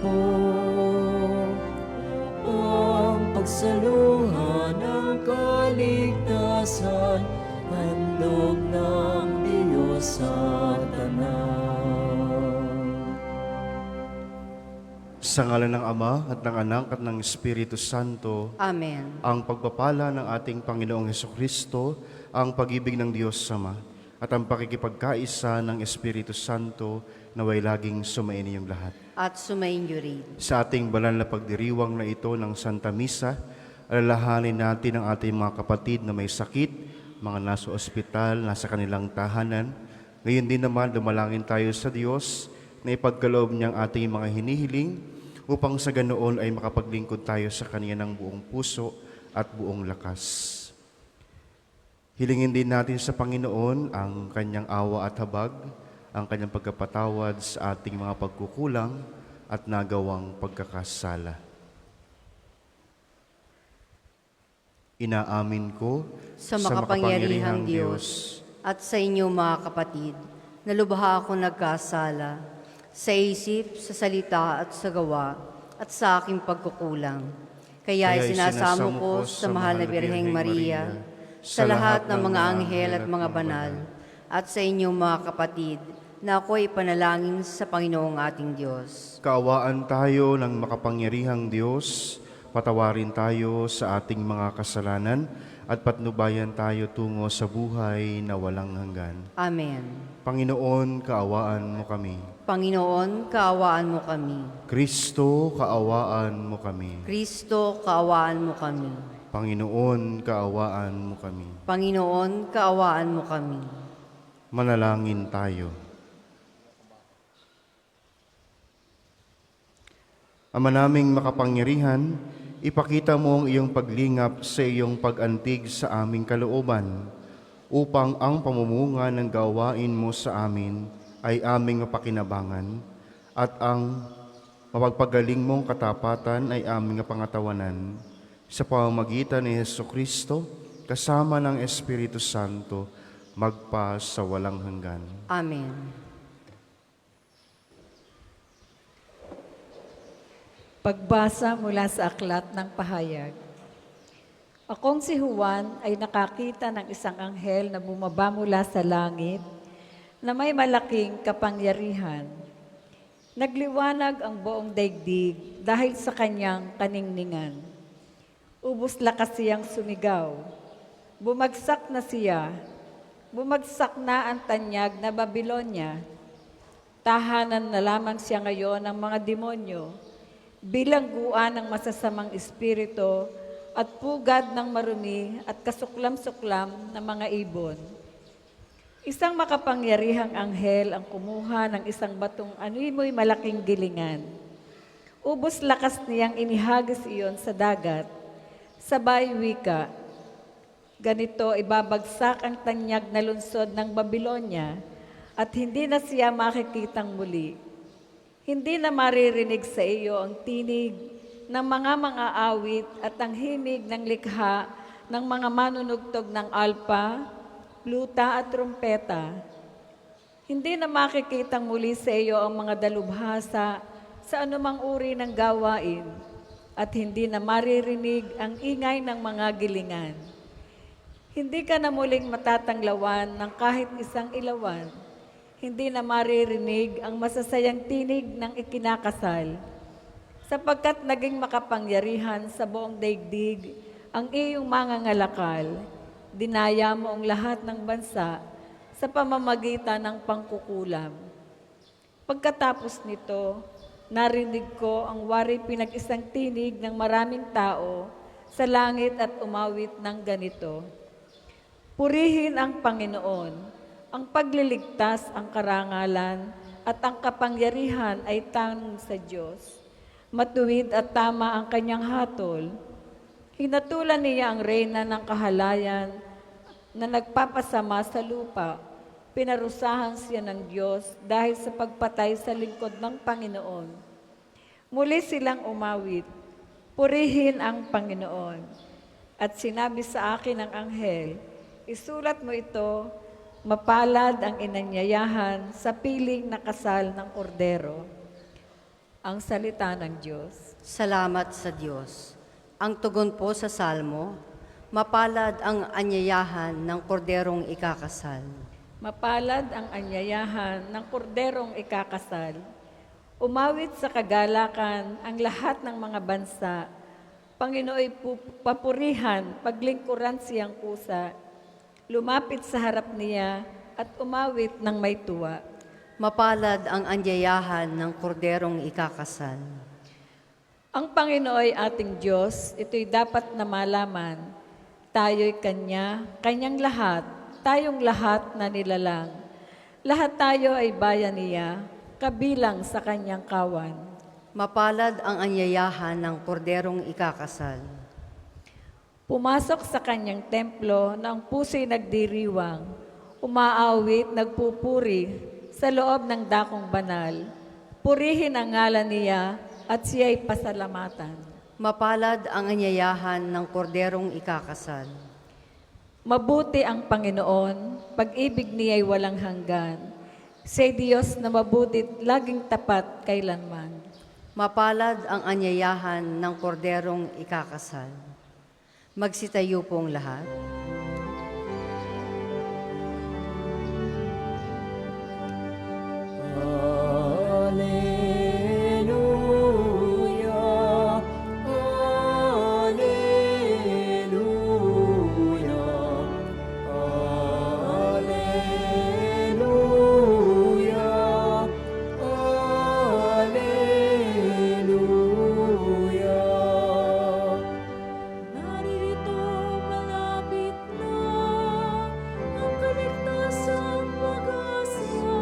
po ang pagsaluhan ng kaligtasan, handog ng Diyos sa tanan. Sa ngalan ng Ama at ng Anak at ng Espiritu Santo, Amen. ang pagpapala ng ating Panginoong Hesukristo, ang pag-ibig ng Diyos Ama, at ang pakikipagkaisa ng Espiritu Santo naway laging sumain inyong lahat. At sumainyo rin. Sa ating banal na pagdiriwang na ito ng Santa Misa, alalahanin natin ang ating mga kapatid na may sakit, mga nasa ospital, nasa kanilang tahanan. Ngayon din naman, dumalangin tayo sa Diyos na ipagkaloob niyang ating mga hinihiling upang sa ganoon ay makapaglingkod tayo sa Kanya ng buong puso at buong lakas. Hilingin din natin sa Panginoon ang Kanyang awa at habag, ang Kanyang pagkapatawad sa ating mga pagkukulang at nagawang pagkakasala. Inaamin ko Sa makapangyarihang Diyos at sa inyo mga kapatid, na lubha ako nagkasala sa isip, sa salita at sa gawa at sa aking pagkukulang. Kaya sinasamo ko sa mahal na Birheng Maria, sa lahat ng mga anghel at mga banal, at sa inyong mga kapatid, na ako'y panalangin sa Panginoong ating Diyos. Kaawaan tayo ng makapangyarihang Diyos, patawarin tayo sa ating mga kasalanan, at patnubayan tayo tungo sa buhay na walang hanggan. Amen. Panginoon, kaawaan mo kami. Panginoon, kaawaan mo kami. Kristo, kaawaan mo kami. Kristo, kaawaan mo kami. Panginoon, kaawaan mo kami. Panginoon, kaawaan mo kami. Manalangin tayo. Ama naming makapangyarihan, ipakita mo ang iyong paglingap sa iyong pag-antig sa aming kalooban, upang ang pamumunga ng gawain mo sa amin ay aming mapakinabangan, at ang mapagpagaling mong katapatan ay aming pangatawanan, sa pamamagitan ni Hesukristo, kasama ng Espiritu Santo, magpa sa walang hanggan. Amen. Pagbasa mula sa Aklat ng Pahayag. Akong si Juan ay nakakita ng isang anghel na bumaba mula sa langit na may malaking kapangyarihan. Nagliwanag ang buong daigdig dahil sa kanyang kaningningan. Ubos lakas siyang sumigaw. Bumagsak na siya. Bumagsak na ang tanyag na Babilonya. Tahanan na lamang siya ngayon ng mga demonyo, bilangguan ng masasamang espiritu at pugad ng marumi at kasuklam-suklam ng mga ibon. Isang makapangyarihang anghel ang kumuha ng isang batong animoy malaking gilingan. Ubos lakas niyang inihagis iyon sa dagat. Sabay wika, ganito ibabagsak ang tanyag na lungsod ng Babilonya at hindi na siya makikitang muli. Hindi na maririnig sa iyo ang tinig ng mga awit at ang himig ng likha ng mga manunugtog ng alpa, luta at trumpeta. Hindi na makikitang muli sa iyo ang mga dalubhasa sa anumang uri ng gawain at hindi na maririnig ang ingay ng mga gilingan. Hindi ka na muling matatanglawan ng kahit isang ilawan. Hindi na maririnig ang masasayang tinig ng ikinakasal, sapagkat naging makapangyarihan sa buong daigdig ang iyong mga ngalakal. Dinaya mo ang lahat ng bansa sa pamamagitan ng pangkukulam. Pagkatapos nito, narinig ko ang wari pinag-isang tinig ng maraming tao sa langit at umawit ng ganito: Purihin ang Panginoon. Ang pagliligtas, ang karangalan, at ang kapangyarihan ay tanging sa Diyos. Matuwid at tama ang kanyang hatol. Hinatulan niya ang reyna ng kahalayan na nagpapasama sa lupa. Pinarusahan siya ng Diyos dahil sa pagpatay sa lingkod ng Panginoon. Muli silang umawit, purihin ang Panginoon. At sinabi sa akin ng anghel, isulat mo ito, mapalad ang inanyayahan sa piling na kasal ng kordero. Ang salita ng Diyos. Salamat sa Diyos. Ang tugon po sa salmo, mapalad ang anyayahan ng korderong ikakasal. Mapalad ang anyayahan ng korderong ikakasal. Umawit sa kagalakan ang lahat ng mga bansa. Panginooy papurihan, paglingkuran siyang kusa. Lumapit sa harap niya at umawit ng may tuwa. Mapalad ang anyayahan ng korderong ikakasal. Ang Panginooy ating Diyos, ito'y dapat na malaman. Tayo'y Kanya, Kanyang lahat, tayong lahat na nilalang. Lahat tayo ay bayan niya, kabilang sa Kanyang kawan. Mapalad ang anyayahan ng korderong ikakasal. Pumasok sa Kanyang templo na ang puso'y nagdiriwang, umaawit, nagpupuri sa loob ng dakong banal. Purihin ang ngalan niya at siya'y pasalamatan. Mapalad ang anyayahan ng korderong ikakasal. Mabuti ang Panginoon, pag-ibig niya'y walang hanggan. Siya'y Diyos na mabutit, laging tapat kailanman. Mapalad ang anyayahan ng korderong ikakasal. Magsitayo pong lahat. Alleluia, Alleluia, Alleluia, Alleluia. Narito malapit na ang kaligtasang pag-asa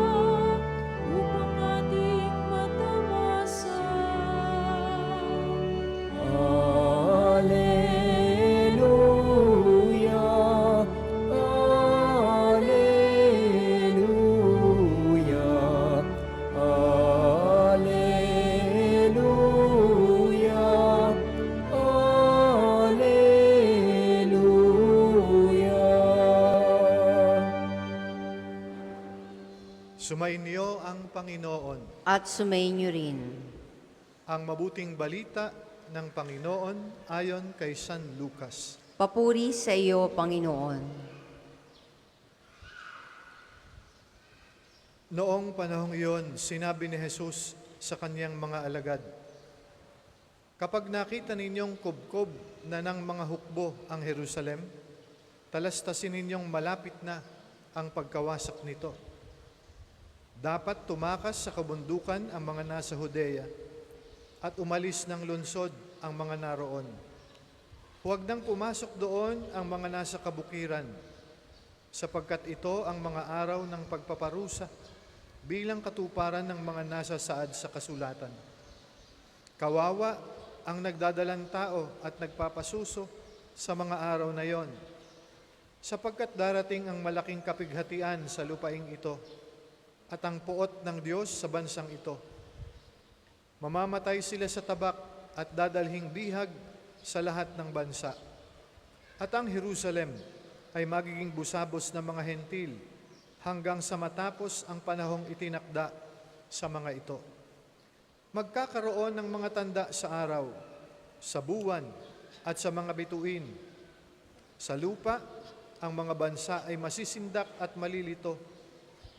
upang ating matawasan. Alleluia, Alleluia, Alleluia, Alleluia. Sumainyo ang Panginoon. At sumainyo rin. Ang mabuting balita ng Panginoon ayon kay San Lucas. Papuri sa iyo, Panginoon. Noong panahong iyon, sinabi ni Jesus sa kanyang mga alagad, "Kapag nakita ninyong kubkob na ng mga hukbo ang Jerusalem, talastasin ninyong malapit na ang pagkawasak nito. Dapat tumakas sa kabundukan ang mga nasa Judea at umalis ng lungsod ang mga naroon. Huwag nang pumasok doon ang mga nasa kabukiran, sapagkat ito ang mga araw ng pagpaparusa bilang katuparan ng mga nasa saad sa kasulatan. Kawawa ang nagdadalang tao at nagpapasuso sa mga araw na yon, sapagkat darating ang malaking kapighatian sa lupaing ito at ang puot ng Diyos sa bansang ito. Mamamatay sila sa tabak at dadalhing bihag sa lahat ng bansa. At ang Jerusalem ay magiging busabos ng mga hentil hanggang sa matapos ang panahong itinakda sa mga ito. Magkakaroon ng mga tanda sa araw, sa buwan at sa mga bituin. Sa lupa, ang mga bansa ay masisindak at malilito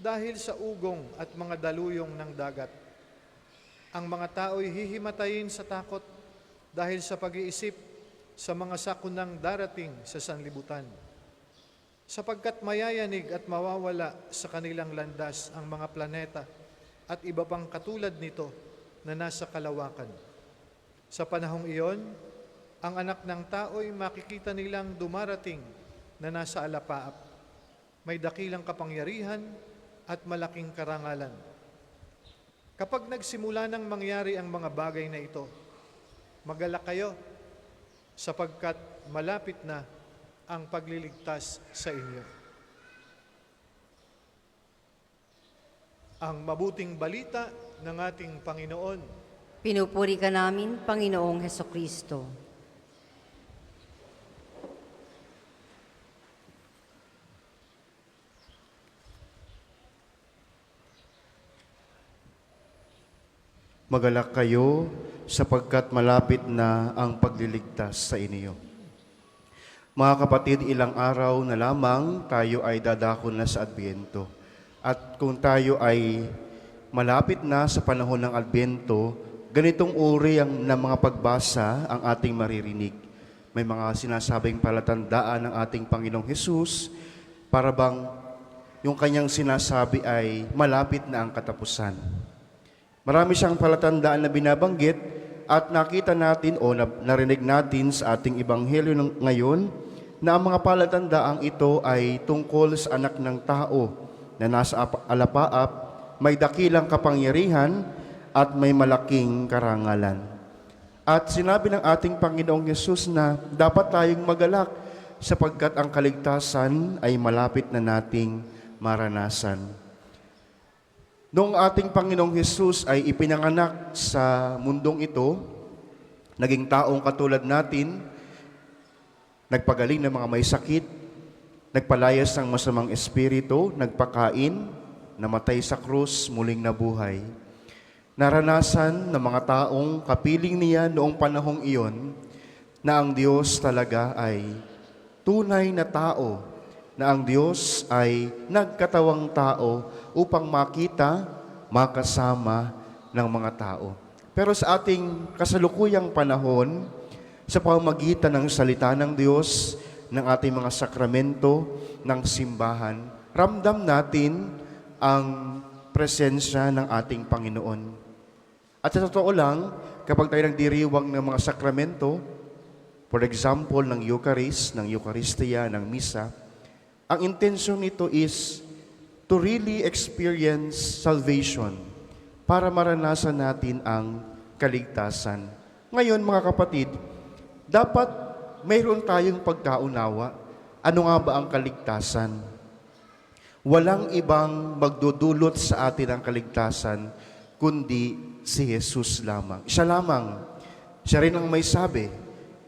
dahil sa ugong at mga daluyong ng dagat. Ang mga tao'y hihimatayin sa takot dahil sa pag-iisip sa mga sakunang darating sa sanlibutan. Sapagkat mayayanig at mawawala sa kanilang landas ang mga planeta at iba pang katulad nito na nasa kalawakan. Sa panahong iyon, ang anak ng tao'y makikita nilang dumarating na nasa alapaap. May dakilang kapangyarihan at malaking karangalan. Kapag nagsimula nang mangyari ang mga bagay na ito, magalak kayo sapagkat malapit na ang pagliligtas sa inyo. Ang mabuting balita ng ating Panginoon. Pinupuri ka namin, Panginoong Hesukristo. Magalak kayo sapagkat malapit na ang pagliligtas sa inyo. Mga kapatid, ilang araw na lamang tayo ay dadako na sa Adbyento. At kung tayo ay malapit na sa panahon ng Adbyento, ganitong uri ng mga pagbasa ang ating maririnig. May mga sinasabing palatandaan ng ating Panginoong Hesus, para bang yung kanyang sinasabi ay malapit na ang katapusan. Marami siyang palatandaan na binabanggit at nakita natin o narinig natin sa ating Ebanghelyo ngayon na ang mga palatandaang ito ay tungkol sa anak ng tao na nasa alapaap, may dakilang kapangyarihan at may malaking karangalan. At sinabi ng ating Panginoong Yesus na dapat tayong magalak sapagkat ang kaligtasan ay malapit na nating maranasan. Noong ating Panginoong Hesus ay ipinanganak sa mundong ito, naging taong katulad natin, nagpagaling ng mga may sakit, nagpalayas ng masamang espiritu, nagpakain, namatay sa krus, muling nabuhay. Naranasan ng mga taong kapiling niya noong panahong iyon na ang Diyos talaga ay tunay na tao, na ang Diyos ay nagkatawang tao upang makita, makasama ng mga tao. Pero sa ating kasalukuyang panahon, sa pamamagitan ng salita ng Diyos, ng ating mga sakramento, ng simbahan, ramdam natin ang presensya ng ating Panginoon. At sa totoo lang, kapag tayo nagdiriwang ng mga sakramento, for example, ng Eucharist, ng Eucharistia, ng Misa, ang intensyon nito is to really experience salvation para maranasan natin ang kaligtasan. Ngayon, mga kapatid, dapat mayroon tayong pagkaunawa. Ano nga ba ang kaligtasan? Walang ibang magdudulot sa atin ang kaligtasan kundi si Jesus lamang. Siya lamang. Siya rin ang may sabi.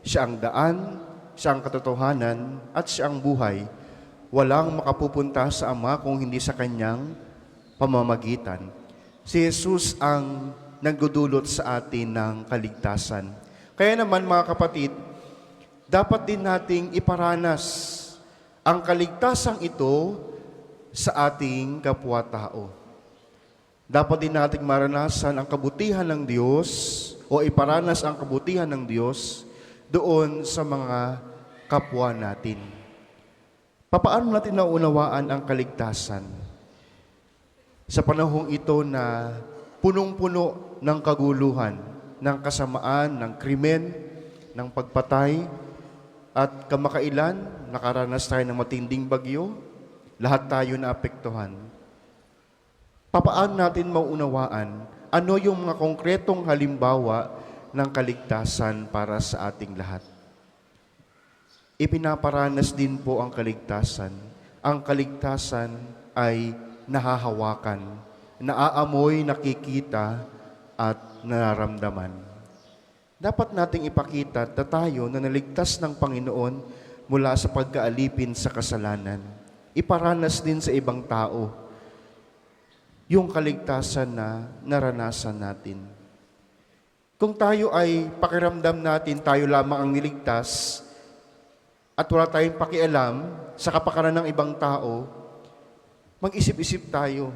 Siya ang daan, siya ang katotohanan, at siya ang buhay. Walang makapupunta sa Ama kung hindi sa Kanyang pamamagitan. Si Jesus ang nagdudulot sa atin ng kaligtasan. Kaya naman, mga kapatid, dapat din nating iparanas ang kaligtasang ito sa ating kapwa-tao. Dapat din nating maranasan ang kabutihan ng Diyos o iparanas ang kabutihan ng Diyos doon sa mga kapwa natin. Papaano natin naunawaan ang kaligtasan? Sa panahong ito na punong-puno ng kaguluhan, ng kasamaan, ng krimen, ng pagpatay, at kamakailan, nakaranas tayo ng matinding bagyo, lahat tayo naapektuhan. Papaano natin maunawaan ano yung mga konkretong halimbawa ng kaligtasan para sa ating lahat? Ipinaparanas din po ang kaligtasan. Ang kaligtasan ay nahahawakan, naaamoy, nakikita, at nararamdaman. Dapat nating ipakita na tayo na naligtas ng Panginoon mula sa pagkaalipin sa kasalanan. Iparanas din sa ibang tao yung kaligtasan na naranasan natin. Kung tayo ay pakiramdam natin tayo lamang ang niligtas at wala tayong pakialam sa kapakanan ng ibang tao, mag-isip-isip tayo.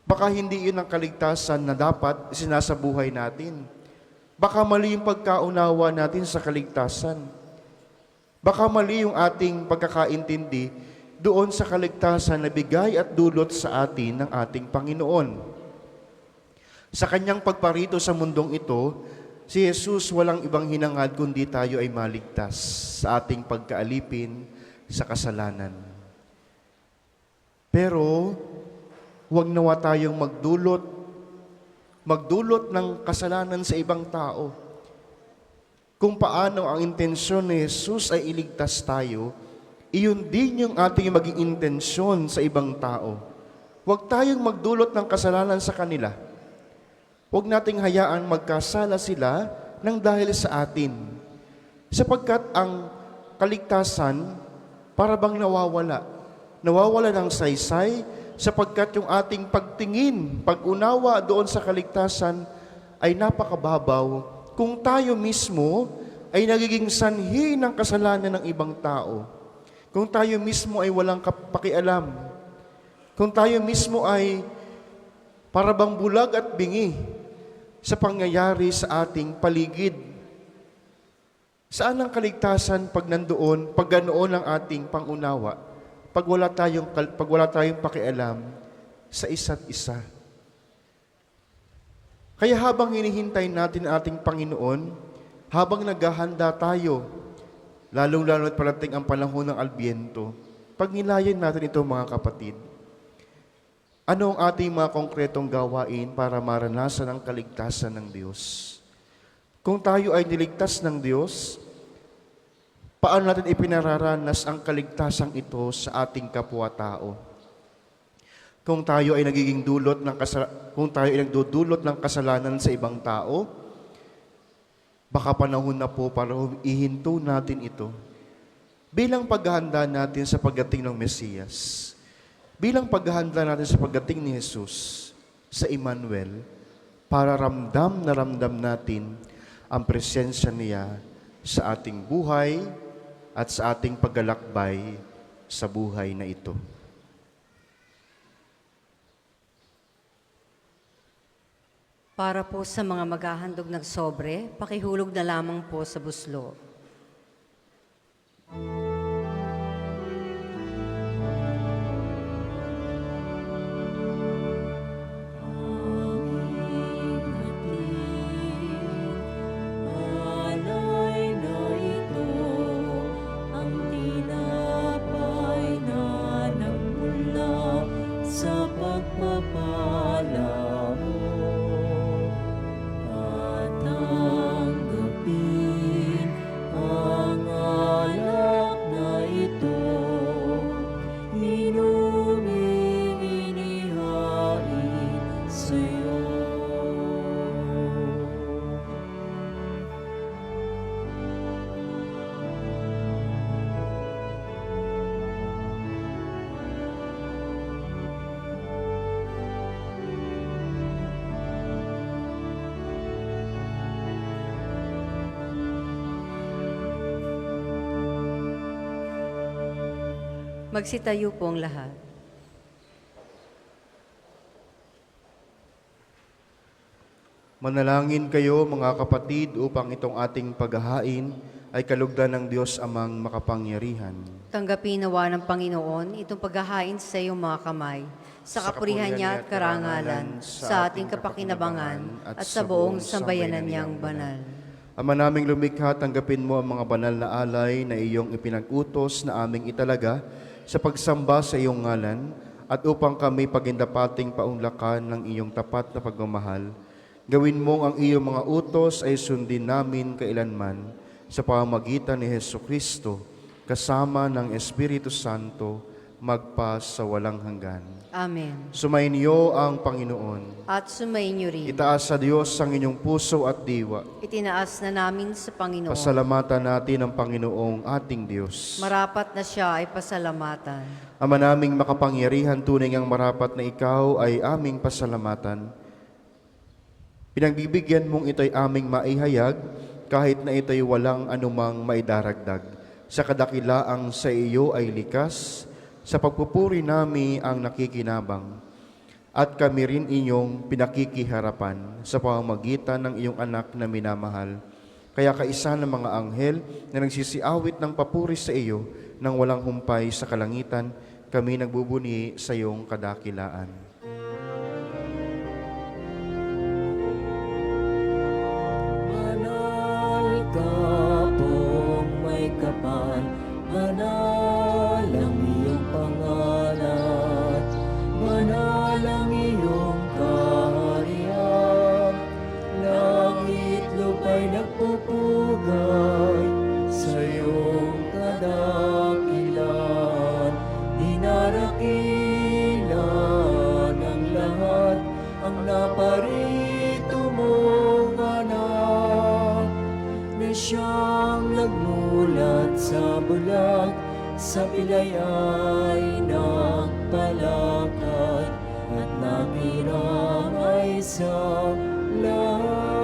Baka hindi yun ang kaligtasan na dapat sinasabuhay natin. Baka mali yung pagkaunawa natin sa kaligtasan. Baka mali yung ating pagkakaintindi doon sa kaligtasan na bigay at dulot sa atin ng ating Panginoon. Sa kanyang pagparito sa mundong ito, si Jesus walang ibang hinangad kundi tayo ay maligtas sa ating pagkaalipin sa kasalanan. Pero, huwag nawa tayong magdulot ng kasalanan sa ibang tao. Kung paano ang intensyon ni Jesus ay iligtas tayo, iyon din yung ating maging intensyon sa ibang tao. Huwag tayong magdulot ng kasalanan sa kanila. Huwag nating hayaan magkasala sila ng dahil sa atin. Sapagkat ang kaligtasan para bang nawawala. Nawawala ng saysay sapagkat yung ating pagtingin, pag-unawa doon sa kaligtasan ay napakababaw kung tayo mismo ay nagiging sanhi ng kasalanan ng ibang tao. Kung tayo mismo ay walang pakialam. Kung tayo mismo ay parabang bulag at bingi sa pangyayari sa ating paligid. Saan ang kaligtasan pag nandoon, pag ganoon ang ating pangunawa, pag wala tayong pakialam sa isa't isa? Kaya habang hinihintay natin ang ating Panginoon, habang naghahanda tayo, lalong-lalo at parating ang panahon ng Adbyento, pagnilayan natin ito mga kapatid. Ano ang ating mga konkretong gawain para maranasan ang kaligtasan ng Diyos? Kung tayo ay niligtas ng Diyos, paano natin ipinararanas ang kaligtasang ito sa ating kapwa-tao? Kung tayo ay nagdudulot ng kasalanan sa ibang tao, baka panahon na po para ihinto natin ito bilang paghahanda natin sa pagdating ng Mesiyas. Bilang paghahanda natin sa pagdating ni Jesus sa Emmanuel, para ramdam na ramdam natin ang presensya niya sa ating buhay at sa ating paglalakbay sa buhay na ito. Para po sa mga maghahandog ng sobre, pakihulog na lamang po sa buslo. Alay na ito, ang tinapay na nagmula sa pagpapala mo. At tanggapin ang alak na ito, inuming inihain sa'yo. Magsitayo po ang lahat. Manalangin kayo mga kapatid upang itong ating paghahain ay kalugdan ng Diyos amang makapangyarihan. Tanggapin nawa ng Panginoon itong paghahain sa iyong mga kamay, sa kapurihan niya at karangalan, sa ating kapakinabangan, at sa buong sambayanan niyang banal. Ama naming lumikha, tanggapin mo ang mga banal na alay na iyong ipinag-utos na aming italaga sa pagsamba sa iyong ngalan, at upang kami pagindapating paunlakan ng iyong tapat na pagmamahal, gawin mong ang iyong mga utos ay sundin namin kailanman sa pamamagitan ni Jesucristo, kasama ng Espiritu Santo, magpa sa walang hanggan. Amen. Sumainyo ang Panginoon. At sumainyo rin. Itaas sa Diyos ang inyong puso at diwa. Itinaas na namin sa Panginoon. Pasalamatan natin ang Panginoong ating Diyos. Marapat na siya ay pasalamatan. Ama naming makapangyarihan, tunay ngang marapat na ikaw ay aming pasalamatan. Pinagbibigyan mong ito'y aming maihayag, kahit na ito'y walang anumang maidaragdag. Sa kadakilaang sa iyo ay likas, sa pagpupuri nami ang nakikinabang. At kami rin inyong pinakikiharapan sa pamamagitan ng iyong anak na minamahal. Kaya kaisa ng mga anghel na nagsisiawit ng papuri sa iyo nang walang humpay sa kalangitan, kami nagbubuni sa iyong kadakilaan. Banal ka pong may kapal, banal ang iyong pangalan, banal ang iyong kaharian, langit lupa'y nagpupugay sa iyong kadakilan, dinarakilan ng lahat ang naparito mong anak, na siyang nagmulat sa bulag, sa pilayay nagpalakad, at nakiramay sa lahat.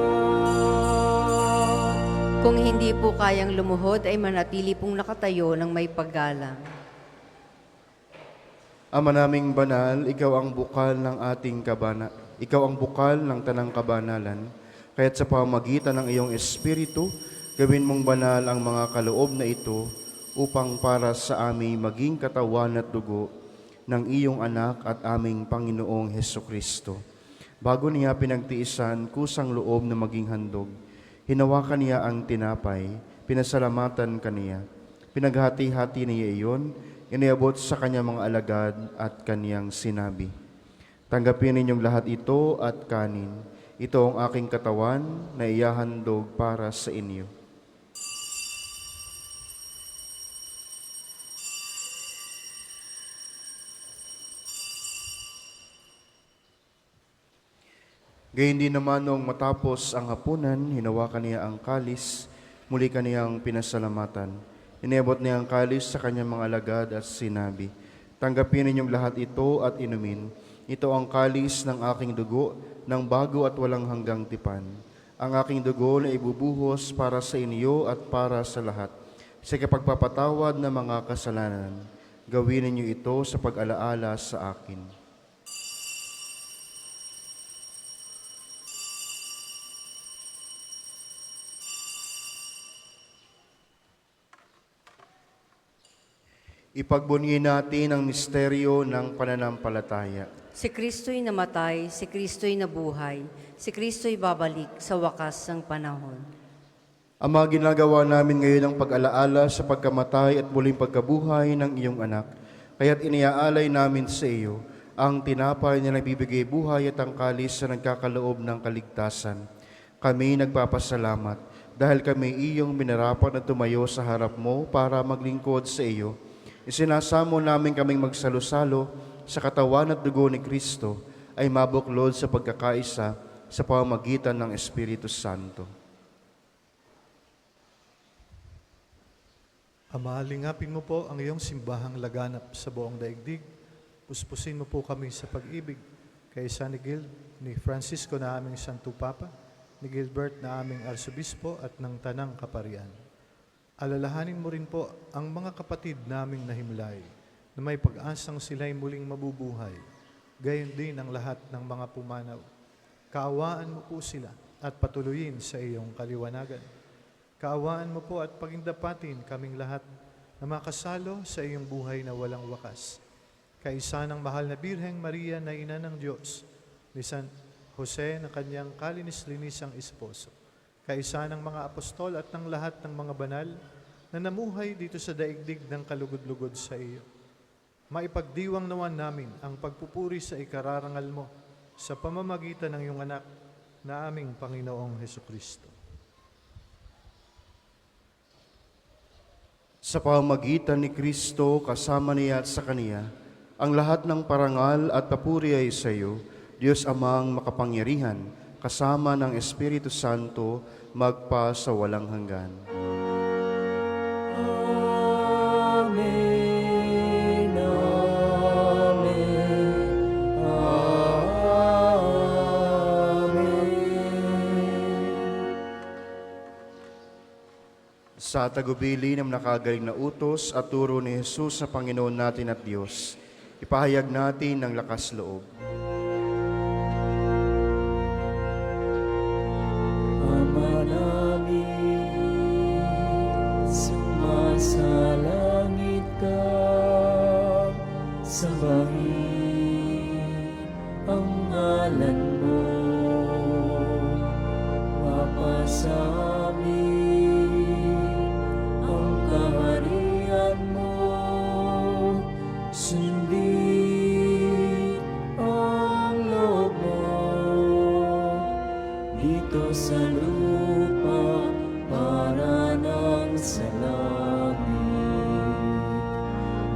po kayang lumuhod ay manatili pong nakatayo ng may paggalang. Ama naming banal, ikaw ang bukal ng ikaw ang bukal ng tanang kabanalan. Kaya't sa pamamagitan ng iyong espiritu, gawin mong banal ang mga kaloob na ito upang para sa amin maging katawan at dugo ng iyong anak at aming Panginoong Hesukristo. Bago niya pinagtiisan kusang loob na maging handog, hinawakan niya ang tinapay, pinasalamatan kaniya. Pinaghati-hati niya iyon, iniabot sa kanyang mga alagad at kaniyang sinabi, "Tanggapin ninyong lahat ito at kanin. Ito ang aking katawan na iyahandog para sa inyo." Gayun din naman noong matapos ang hapunan, hinawakan niya ang kalis, muli kaniyang pinasalamatan. Iniabot niya ang kalis sa kanyang mga alagad at sinabi, "Tanggapin ninyong lahat ito at inumin. Ito ang kalis ng aking dugo, ng bago at walang hanggang tipan. Ang aking dugo na ibubuhos para sa inyo at para sa lahat. Sa kapagpapatawad ng mga kasalanan, gawin ninyo ito sa pag-alaala sa akin." Ipagbunyi natin ang misteryo ng pananampalataya. Si Kristo'y namatay, si Kristo'y nabuhay, si Kristo'y babalik sa wakas ng panahon. Ama, ginagawa namin ngayon ang pag-alaala sa pagkamatay at muling pagkabuhay ng iyong anak. Kaya't iniaalay namin sa iyo ang tinapay na nagbibigay buhay at ang kalis na nagkakaloob ng kaligtasan. Kami nagpapasalamat dahil kami iyong minarapan at tumayo sa harap mo para maglingkod sa iyo. Isinasamo namin kaming magsalo-salo sa katawan at dugo ni Kristo ay mabuklod sa pagkakaisa sa pamamagitan ng Espiritu Santo. Ama, lingapin mo po ang iyong simbahang laganap sa buong daigdig. Puspusin mo po kami sa pag-ibig kay San Miguel, ni Francisco na aming Santo Papa, ni Gilbert na aming Arsobispo at ng Tanang Kaparian. Alalahanin mo rin po ang mga kapatid naming nahimlay na may pag-asang sila'y muling mabubuhay. Gayon din ang lahat ng mga pumanaw. Kaawaan mo po sila at patuloyin sa iyong kaliwanagan. Kaawaan mo po at pagindapatin kaming lahat na makasalo sa iyong buhay na walang wakas. Kaisa ng mahal na Birheng Maria na Ina ng Diyos, ni San Jose na kanyang kalinis-linisang esposo, kaisa ng mga apostol at ng lahat ng mga banal na namuhay dito sa daigdig ng kalugod-lugod sa iyo. Maipagdiwang nawan namin ang pagpupuri sa ikararangal mo sa pamamagitan ng iyong anak na aming Panginoong Hesukristo. Sa pamamagitan ni Kristo, kasama niya at sa Kaniya, ang lahat ng parangal at papuri ay sa iyo, Diyos Amang makapangyarihan, kasama ng Espiritu Santo, magpa sa walang hanggan. Amen. Amen. Amen. Sa tagubili ng nakagaling na utos at turo ni Jesus sa Panginoon natin at Diyos, ipahayag natin ng lakas loob. Ama namin, sumasalangit ka, sambahin ang ngalan mo, mapasamin ang kaharian mo, sundin ang loob mo dito sa lupa para nang sa langit.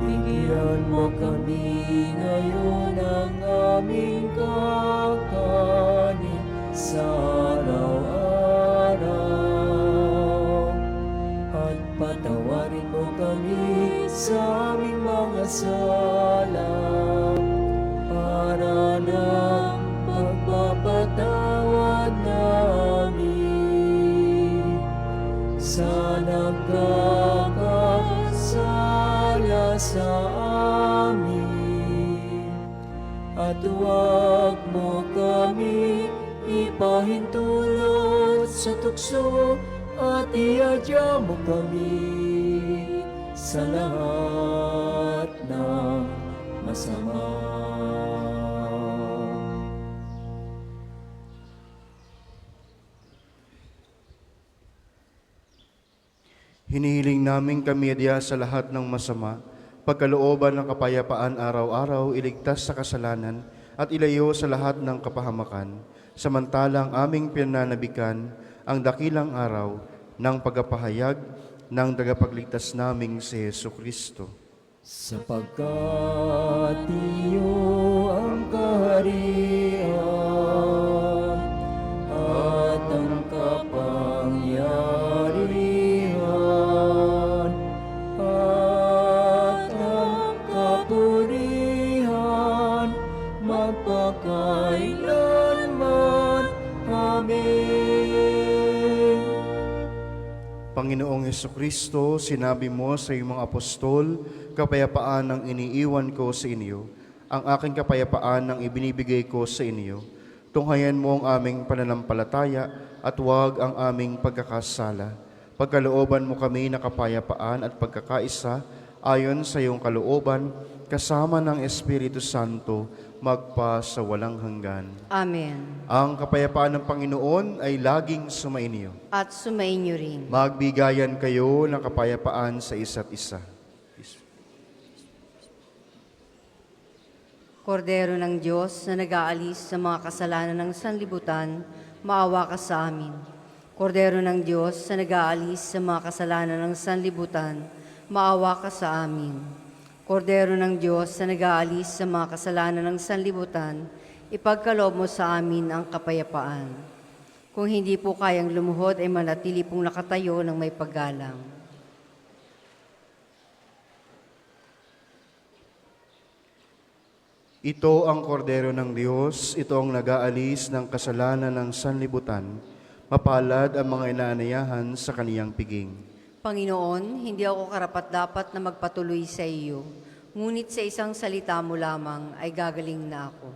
Bigyan mo kami ngayon ng aming kakanin sa araw-araw, at patawarin mo kami sa aming mga sala para ng pagpapatawad namin sa huwag mo kami ipahintulot sa tukso at iadya mo kami sa lahat ng masama. Hinihiling namin kami diya sa lahat ng masama, pagkalooban ng kapayapaan araw-araw, iligtas sa kasalanan, at ilayo sa lahat ng kapahamakan, samantalang aming pinanabikan ang dakilang araw ng pagpapahayag ng tagapagligtas naming si Jesucristo. Sapagkat iyo ang kaharian at ang kapangyarihan at ang kapurihan magpakailanman. Amen. Panginoong Jesucristo, sinabi mo sa iyong mga apostol, kapayapaan ang iniiwan ko sa inyo, ang aking kapayapaan ang ibinibigay ko sa inyo. Tunghayan mo ang aming pananampalataya at huwag ang aming pagkakasala. Pagkalooban mo kami na kapayapaan at pagkakaisa ayon sa iyong kalooban, kasama ng Espiritu Santo, magpa sa walang hanggan. Amen. Ang kapayapaan ng Panginoon ay laging sumainyo. At sumainyo rin. Magbigayan kayo ng kapayapaan sa isa't isa. Kordero ng Diyos na nag-aalis sa mga kasalanan ng sanlibutan, maawa ka sa amin. Kordero ng Diyos na nag-aalis sa mga kasalanan ng sanlibutan, maawa ka sa amin. Kordero ng Diyos na nag-aalis sa mga kasalanan ng sanlibutan, ipagkaloob mo sa amin ang kapayapaan. Kung hindi po kayang lumuhod, ay manatili pong nakatayo ng may paggalang. Ito ang kordero ng Diyos, ito ang nag-aalis ng kasalanan ng sanlibutan. Mapalad ang mga inaanayahan sa kaniyang piging. Panginoon, hindi ako karapat-dapat na magpatuloy sa iyo, ngunit sa isang salita mo lamang ay gagaling na ako.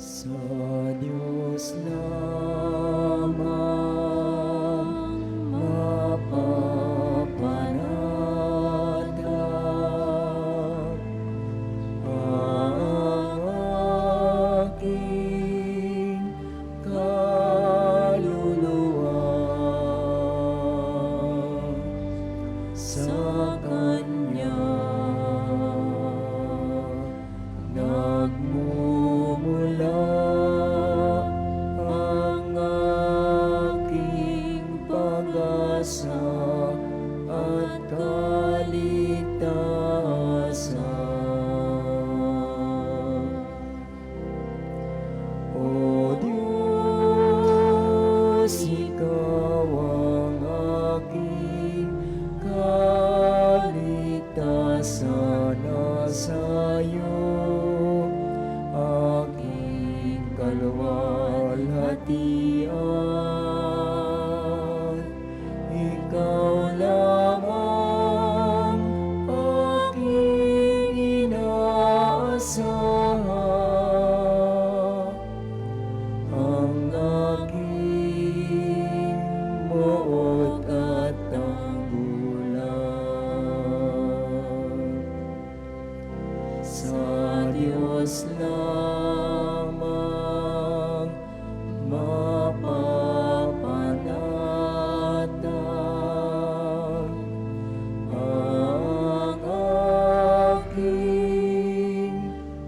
Sa Diyos lamang mapapanatag ang aking kaluluwa. Sa Kanya nagmumula ang aking pag-asa at kaligtasan. O Diyos, Ikaw ang aking kaligtasan, sa'yo aking kaluwalhatian. Ikaw lamang aking inaasahan, ang aking buot at tanggulan. Sa Diyos lamang mapapanatag ang aking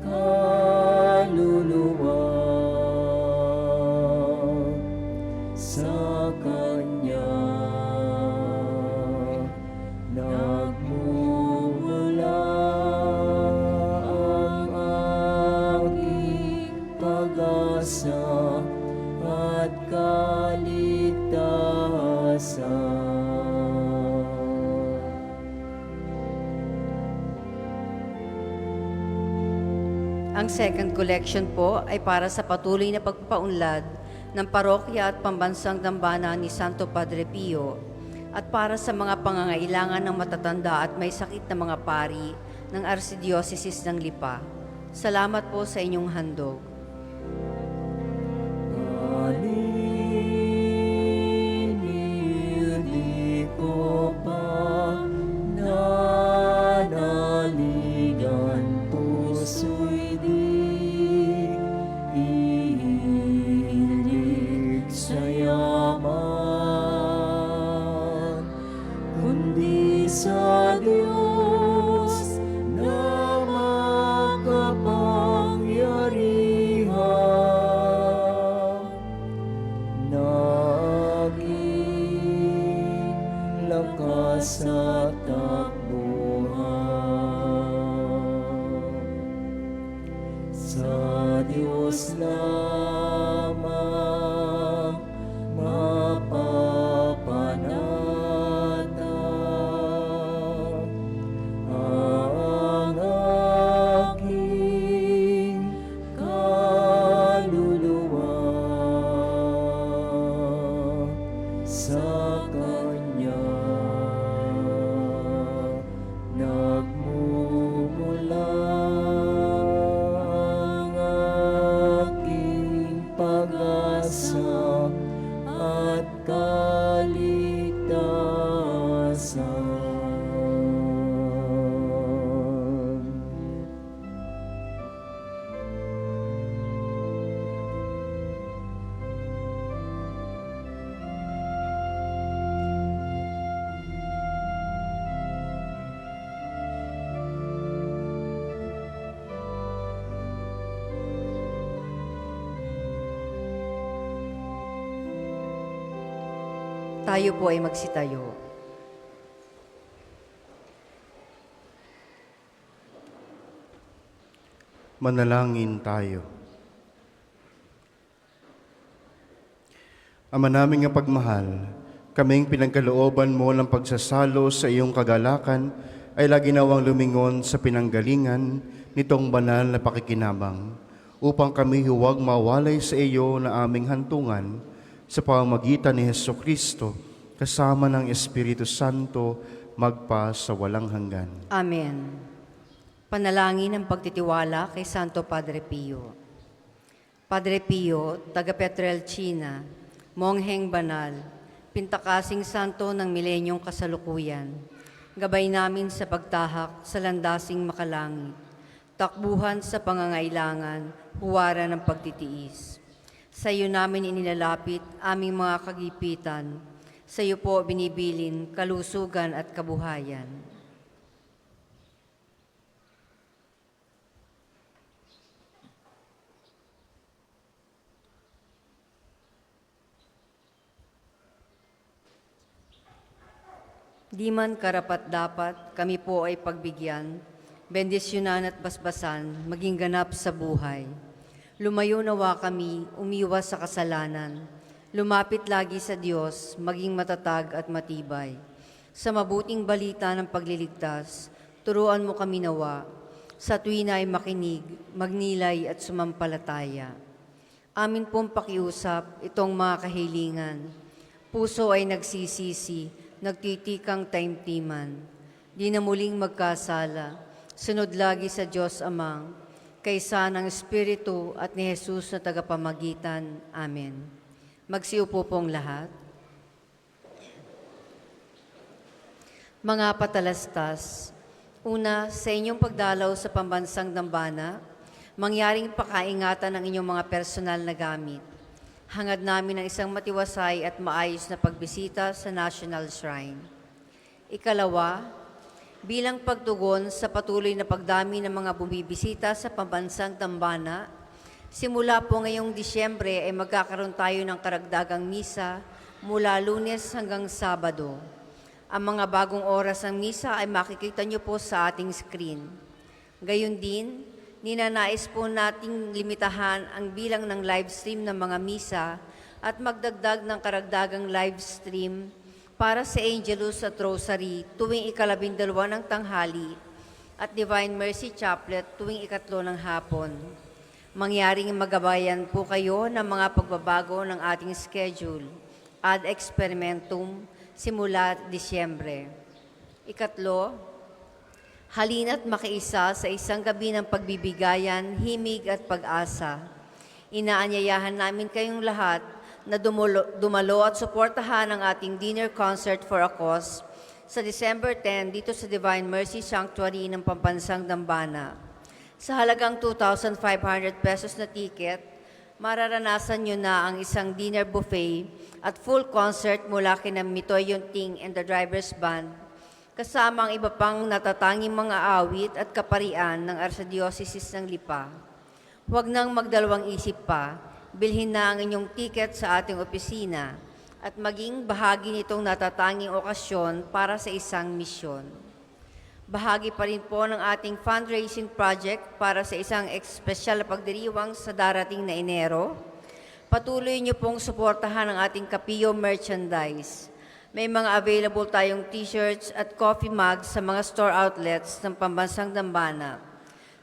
kaluluwa. Ang second collection po ay para sa patuloy na pagpapaunlad ng parokya at pambansang dambana ni Santo Padre Pio at para sa mga pangangailangan ng matatanda at may sakit na mga pari ng Arsidiocesis ng Lipa. Salamat po sa inyong handog. Hindi ko pa nanaligan, puso'y di ihilig sa yaman, kundi sa Diyos na makapangyarihan. Naging lakas at takbuhan sa Diyos lamang mapapanatag ang aking kaluluwa sa Kanya nagmumula ang aking pag-asa at kaligtasan. Tayo po ay magsitayo. Manalangin tayo. Ama naming ang pagmahal, kaming pinagkalooban mo ng pagsasalo sa iyong kagalakan ay lagi nawang lumingon sa pinanggalingan nitong banal na pakikinabang upang kami huwag mawalay sa iyo na aming hantungan sa pamamagitan ni Hesukristo kasama ng Espiritu Santo magpa sa walang hanggan. Amen. Panalangin ng pagtitiwala kay Santo Padre Pio. Padre Pio, taga Petrelcina, mongheng banal, pintakasing santo ng milenyong kasalukuyan, gabay namin sa pagtahak sa landasing makalangit, takbuhan sa pangangailangan, huwaran ng pagtitiis. Sa iyo namin inilalapit aming mga kagipitan, sa iyo po binibilin kalusugan at kabuhayan. Di man karapat-dapat, kami po ay pagbigyan, bendisyonan at basbasan, maging ganap sa buhay. Lumayo nawa kami, umiwas sa kasalanan, lumapit lagi sa Diyos, maging matatag at matibay. Sa mabuting balita ng pagliligtas, turuan mo kami nawa, sa tuwina ay makinig, magnilay at sumampalataya. Amin pong pakiusap itong mga kahilingan. Puso ay nagsisisi, nagtitikang taimtiman, di na muling magkasala, sunod lagi sa Diyos Amang, kaysa ng Espiritu at ni Jesus na tagapamagitan. Amen. Magsiupo pong lahat. Mga patalastas, una, sa inyong pagdalaw sa pambansang dambana, mangyaring pakaingatan ng inyong mga personal na gamit. Hangad namin ang isang matiwasay at maayos na pagbisita sa National Shrine. Ikalawa, bilang pagtugon sa patuloy na pagdami ng mga bumibisita sa pambansang dambana, simula po ngayong Disyembre ay magkakaroon tayo ng karagdagang misa mula Lunes hanggang Sabado. Ang mga bagong oras ng misa ay makikita niyo po sa ating screen. Gayon din, ninanais po nating limitahan ang bilang ng live stream ng mga misa at magdagdag ng karagdagang live stream para sa Angelus at Rosary tuwing 12 ng tanghali at Divine Mercy Chaplet tuwing ikatlo ng hapon. Mangyaring magabayan po kayo ng mga pagbabago ng ating schedule ad experimentum simula Disyembre. Ikatlo, halina't makiisa sa isang gabi ng pagbibigayan, himig at pag-asa. Inaanyayahan namin kayong lahat na dumalo at suportahan ang ating dinner concert for a cause sa December 10 dito sa Divine Mercy Sanctuary ng Pambansang Dambana. Sa halagang 2,500 pesos na ticket, mararanasan nyo na ang isang dinner buffet at full concert mula kina Mitoy Yunting and the Drivers Band, kasama ang iba pang natatanging mga awit at kaparian ng Archdiocese ng Lipa. Huwag nang magdalawang isip pa, bilhin na ang inyong ticket sa ating opisina at maging bahagi nitong natatanging okasyon para sa isang misyon. Bahagi pa rin po ng ating fundraising project para sa isang espesyal na pagdiriwang sa darating na Enero. Patuloy niyo pong suportahan ang ating Kapio merchandise. May mga available tayong t-shirts at coffee mugs sa mga store outlets ng Pambansang Dambana.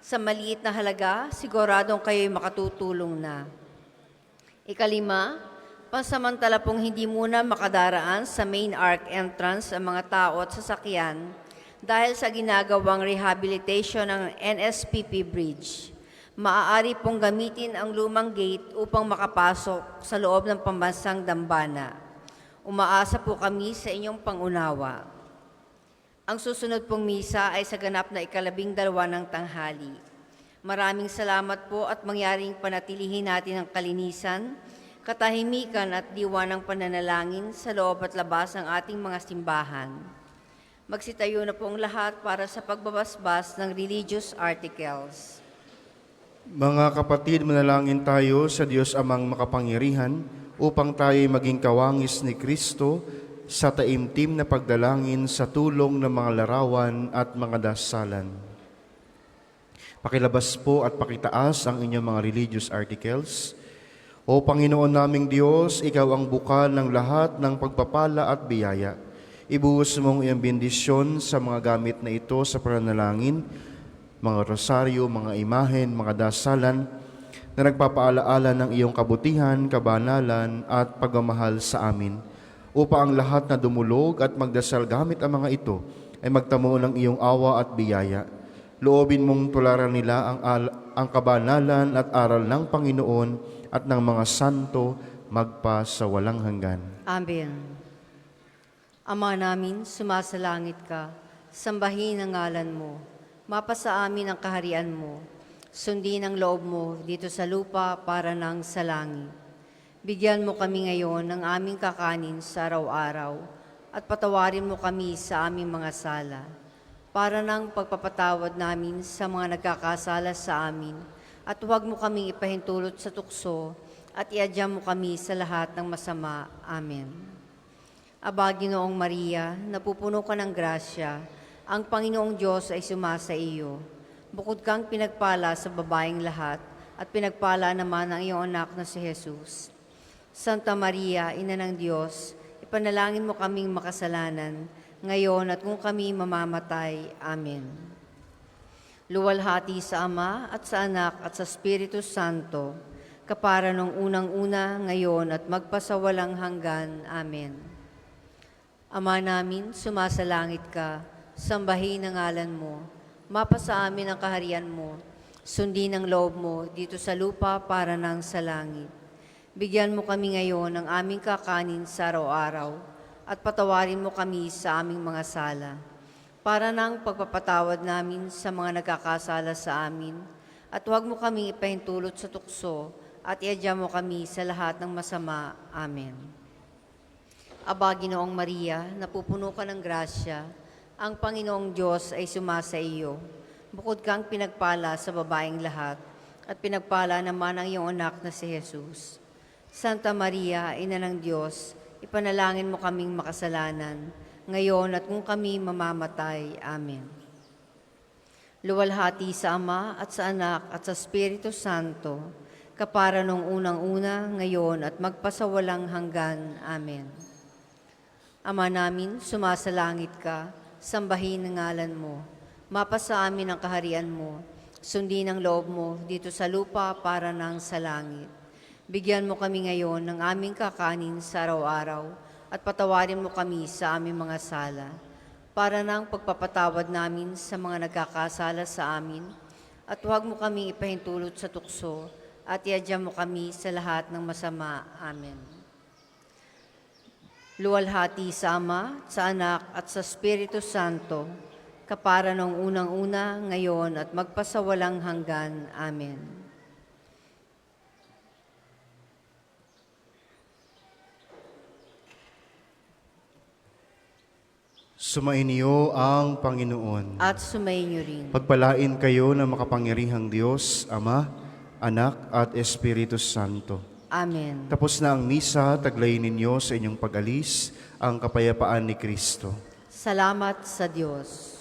Sa maliit na halaga, siguradong kayo'y makatutulong na. Ikalima, pansamantala pong hindi muna makadaraan sa main arc entrance ang mga tao at sasakyan dahil sa ginagawang rehabilitation ng NSPP Bridge. Maaari pong gamitin ang lumang gate upang makapasok sa loob ng Pambansang Dambana. Umaasa po kami sa inyong pangunawa. Ang susunod pong misa ay sa ganap na 12 ng tanghali. Maraming salamat po at mangyaring panatilihin natin ang kalinisan, katahimikan at diwa ng pananalangin sa loob at labas ng ating mga simbahan. Magsitayo na po ang lahat para sa pagbabasbas ng religious articles. Mga kapatid, manalangin tayo sa Diyos Amang makapangyarihan upang tayo maging kawangis ni Kristo sa taimtim na pagdalangin sa tulong ng mga larawan at mga dasalan. Pakilabas po at pakitaas ang inyong mga religious articles. O Panginoon naming Diyos, Ikaw ang bukal ng lahat ng pagpapala at biyaya. Ibuhos mong iyong bendisyon sa mga gamit na ito sa pananalangin, mga rosaryo, mga imahen, mga dasalan, na nagpapaalaala ng iyong kabutihan, kabanalan at pagmamahal sa amin, upang ang lahat na dumulog at magdasal gamit ang mga ito ay magtamo ng iyong awa at biyaya. Loobin mong tularan nila ang kabanalan at aral ng Panginoon at ng mga santo magpa sa walang hanggan. Amen. Ama namin, sumasalangit ka, sambahin ang ngalan mo, mapasa amin ang kaharian mo, sundin ang loob mo dito sa lupa para nang sa langit. Bigyan mo kami ngayon ng aming kakanin sa araw-araw at patawarin mo kami sa aming mga sala para nang pagpapatawad namin sa mga nagkakasala sa amin at huwag mo kaming ipahintulot sa tukso at iadya mo kami sa lahat ng masama. Amen. Aba, Ginoong Maria, napupuno ka ng grasya, ang Panginoong Diyos ay sumasa iyo. Bukod kang pinagpala sa babaeng lahat at pinagpala naman ang iyong anak na si Jesus. Santa Maria, Ina ng Diyos, ipanalangin mo kaming makasalanan, ngayon at kung kami mamamatay. Amen. Luwalhati sa Ama at sa Anak at sa Espiritu Santo, kapara nung unang-una, ngayon at magpasawalang hanggan. Amen. Ama namin, sumasalangit ka, sambahin ang ngalan mo, mapasa amin ang kaharian mo, sundin ang loob mo dito sa lupa para nang sa langit. Bigyan mo kami ngayon ng aming kakanin sa araw-araw at patawarin mo kami sa aming mga sala para nang pagpapatawad namin sa mga nagkakasala sa amin at huwag mo kaming ipahintulot sa tukso at iadya mo kami sa lahat ng masama. Amen. Aba, Ginoong Maria, napupuno ka ng grasya, ang Panginoong Diyos ay sumasa iyo. Bukod kang pinagpala sa babaeng lahat at pinagpala naman ang iyong anak na si Jesus. Santa Maria, Ina ng Diyos, ipanalangin mo kaming makasalanan, ngayon at kung kami mamamatay. Amen. Luwalhati sa Ama at sa Anak at sa Espiritu Santo, kapara nung unang-una, ngayon at magpasawalang hanggan. Amen. Ama namin, sumasalangit ka, sambahin ang ngalan mo, Mapasa amin ang kaharian mo. Sundin ang loob mo dito sa lupa para nang sa langit. Bigyan mo kami ngayon ng aming kakanin sa araw-araw at patawarin mo kami sa aming mga sala para nang pagpapatawad namin sa mga nagkakasala sa amin at huwag mo kaming ipahintulot sa tukso at iadya mo kami sa lahat ng masama. Amen. Luwalhati sa Ama, sa Anak, at sa Espiritu Santo, kapara nung unang-una, ngayon, at magpasawalang hanggan. Amen. Sumainyo ang Panginoon. At sumainyo rin. Pagpalain kayo ng makapangyarihang Diyos, Ama, Anak, at Espiritu Santo. Amen. Tapos na ang misa, taglayin ninyo sa inyong pag-alis ang kapayapaan ni Kristo. Salamat sa Diyos.